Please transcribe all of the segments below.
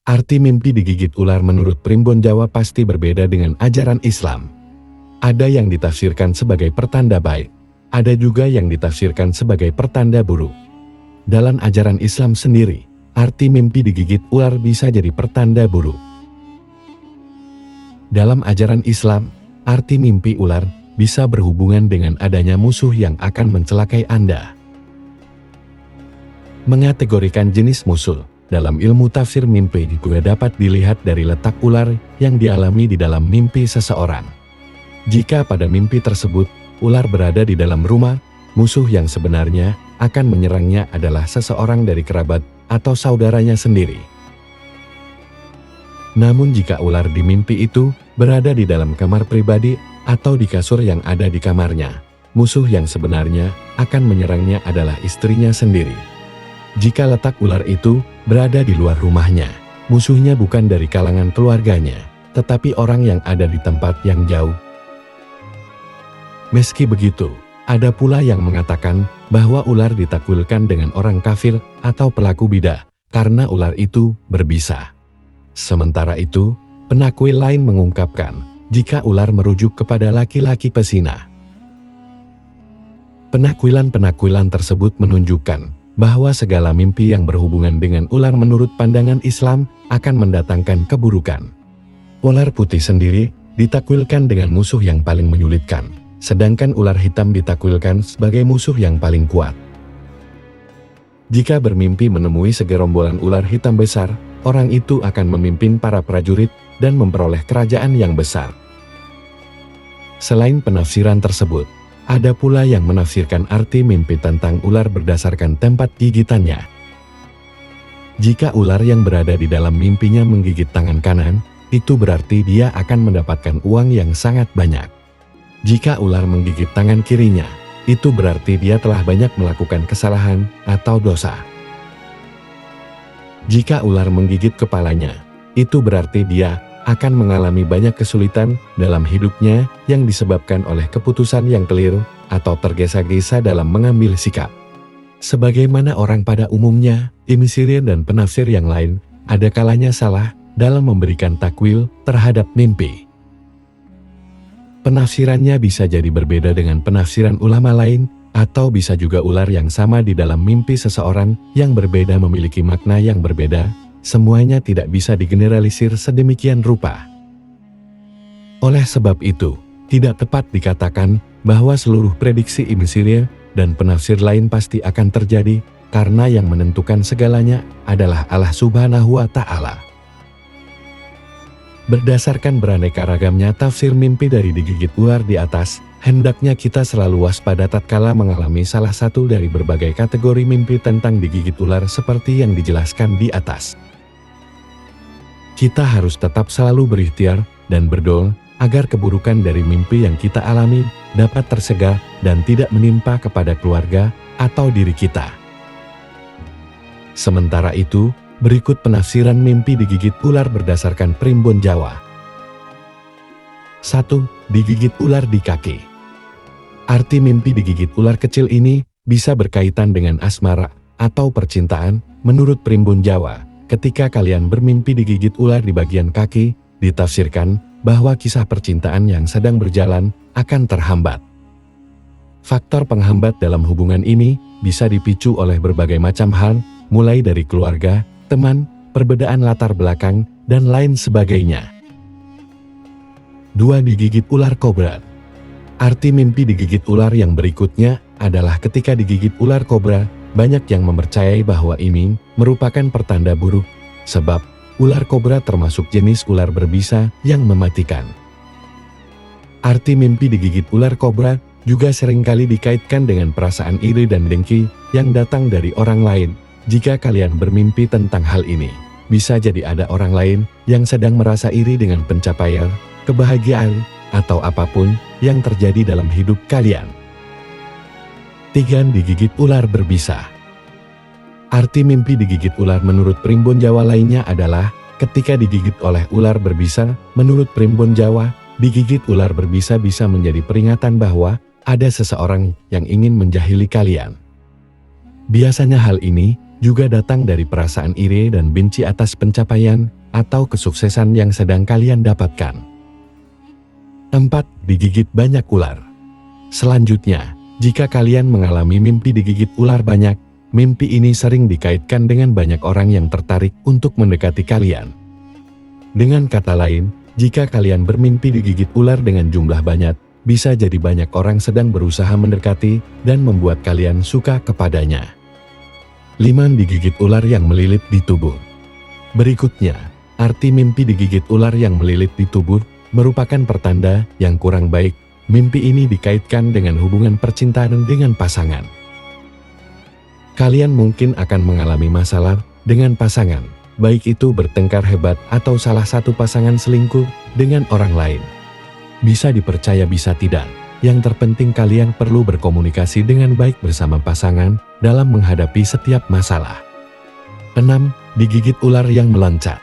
Arti mimpi digigit ular menurut Primbon Jawa pasti berbeda dengan ajaran Islam. Ada yang ditafsirkan sebagai pertanda baik, ada juga yang ditafsirkan sebagai pertanda buruk. Dalam ajaran Islam sendiri, arti mimpi digigit ular bisa jadi pertanda buruk. Dalam ajaran Islam, arti mimpi ular bisa berhubungan dengan adanya musuh yang akan mencelakai Anda. Mengategorikan jenis musuh dalam ilmu tafsir mimpi juga dapat dilihat dari letak ular yang dialami di dalam mimpi seseorang. Jika pada mimpi tersebut, ular berada di dalam rumah, musuh yang sebenarnya akan menyerangnya adalah seseorang dari kerabat atau saudaranya sendiri. Namun jika ular di mimpi itu berada di dalam kamar pribadi atau di kasur yang ada di kamarnya, musuh yang sebenarnya akan menyerangnya adalah istrinya sendiri. Jika letak ular itu berada di luar rumahnya, musuhnya bukan dari kalangan keluarganya, tetapi orang yang ada di tempat yang jauh. Meski begitu, ada pula yang mengatakan bahwa ular ditakwilkan dengan orang kafir atau pelaku bidah, karena ular itu berbisa. Sementara itu, penakwil lain mengungkapkan, jika ular merujuk kepada laki-laki pesina. Penakwilan-penakwilan tersebut menunjukkan bahwa segala mimpi yang berhubungan dengan ular menurut pandangan Islam akan mendatangkan keburukan. Ular putih sendiri ditakwilkan dengan musuh yang paling menyulitkan, sedangkan ular hitam ditakwilkan sebagai musuh yang paling kuat. Jika bermimpi menemui segerombolan ular hitam besar, orang itu akan memimpin para prajurit dan memperoleh kerajaan yang besar. Selain penafsiran tersebut, ada pula yang menafsirkan arti mimpi tentang ular berdasarkan tempat gigitannya. Jika ular yang berada di dalam mimpinya menggigit tangan kanan, itu berarti dia akan mendapatkan uang yang sangat banyak. Jika ular menggigit tangan kirinya, itu berarti dia telah banyak melakukan kesalahan atau dosa. Jika ular menggigit kepalanya, itu berarti dia akan mengalami banyak kesulitan dalam hidupnya yang disebabkan oleh keputusan yang keliru atau tergesa-gesa dalam mengambil sikap. Sebagaimana orang pada umumnya, Ibnu Sirin dan penafsir yang lain, ada kalanya salah dalam memberikan takwil terhadap mimpi. Penafsirannya bisa jadi berbeda dengan penafsiran ulama lain, atau bisa juga ular yang sama di dalam mimpi seseorang yang berbeda memiliki makna yang berbeda. Semuanya tidak bisa digeneralisir sedemikian rupa. Oleh sebab itu, tidak tepat dikatakan bahwa seluruh prediksi Ibnu Sirin dan penafsir lain pasti akan terjadi, karena yang menentukan segalanya adalah Allah Subhanahu wa Ta'ala. Berdasarkan beraneka ragamnya tafsir mimpi dari digigit ular di atas, hendaknya kita selalu waspada tatkala mengalami salah satu dari berbagai kategori mimpi tentang digigit ular seperti yang dijelaskan di atas. Kita harus tetap selalu berikhtiar dan berdoa agar keburukan dari mimpi yang kita alami dapat tersegah dan tidak menimpa kepada keluarga atau diri kita. Sementara itu, berikut penafsiran mimpi digigit ular berdasarkan Primbon Jawa. 1. Digigit ular di kaki. Arti mimpi digigit ular kecil ini bisa berkaitan dengan asmara atau percintaan menurut Primbon Jawa. Ketika kalian bermimpi digigit ular di bagian kaki, ditafsirkan bahwa kisah percintaan yang sedang berjalan akan terhambat. Faktor penghambat dalam hubungan ini bisa dipicu oleh berbagai macam hal, mulai dari keluarga, teman, perbedaan latar belakang, dan lain sebagainya. 2. Digigit ular kobra. Arti mimpi digigit ular yang berikutnya adalah ketika digigit ular kobra, banyak yang mempercayai bahwa ini merupakan pertanda buruk, sebab ular kobra termasuk jenis ular berbisa yang mematikan. Arti mimpi digigit ular kobra juga seringkali dikaitkan dengan perasaan iri dan dengki yang datang dari orang lain. Jika kalian bermimpi tentang hal ini, bisa jadi ada orang lain yang sedang merasa iri dengan pencapaian, kebahagiaan, atau apapun yang terjadi dalam hidup kalian. 3. Digigit ular berbisa. Arti mimpi digigit ular menurut Primbon Jawa lainnya adalah ketika digigit oleh ular berbisa. Menurut Primbon Jawa, digigit ular berbisa bisa menjadi peringatan bahwa ada seseorang yang ingin menjahili kalian. Biasanya hal ini juga datang dari perasaan iri dan benci atas pencapaian atau kesuksesan yang sedang kalian dapatkan. 4. Digigit banyak ular. Selanjutnya, jika kalian mengalami mimpi digigit ular banyak, mimpi ini sering dikaitkan dengan banyak orang yang tertarik untuk mendekati kalian. Dengan kata lain, jika kalian bermimpi digigit ular dengan jumlah banyak, bisa jadi banyak orang sedang berusaha mendekati dan membuat kalian suka kepadanya. 5. Digigit ular yang melilit di tubuh. Berikutnya, arti mimpi digigit ular yang melilit di tubuh merupakan pertanda yang kurang baik. Mimpi ini dikaitkan dengan hubungan percintaan dengan pasangan. Kalian mungkin akan mengalami masalah dengan pasangan, baik itu bertengkar hebat atau salah satu pasangan selingkuh dengan orang lain. Bisa dipercaya bisa tidak. Yang terpenting kalian perlu berkomunikasi dengan baik bersama pasangan dalam menghadapi setiap masalah. 6. Digigit ular yang meloncat.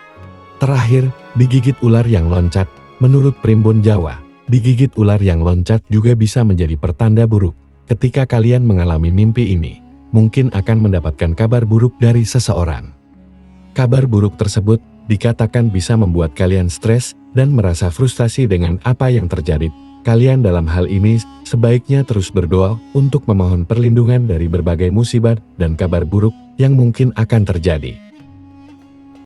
Terakhir, digigit ular yang loncat. Menurut Primbon Jawa, digigit ular yang loncat juga bisa menjadi pertanda buruk. Ketika kalian mengalami mimpi ini, mungkin akan mendapatkan kabar buruk dari seseorang. Kabar buruk tersebut dikatakan bisa membuat kalian stres dan merasa frustasi dengan apa yang terjadi. Kalian dalam hal ini sebaiknya terus berdoa untuk memohon perlindungan dari berbagai musibah dan kabar buruk yang mungkin akan terjadi.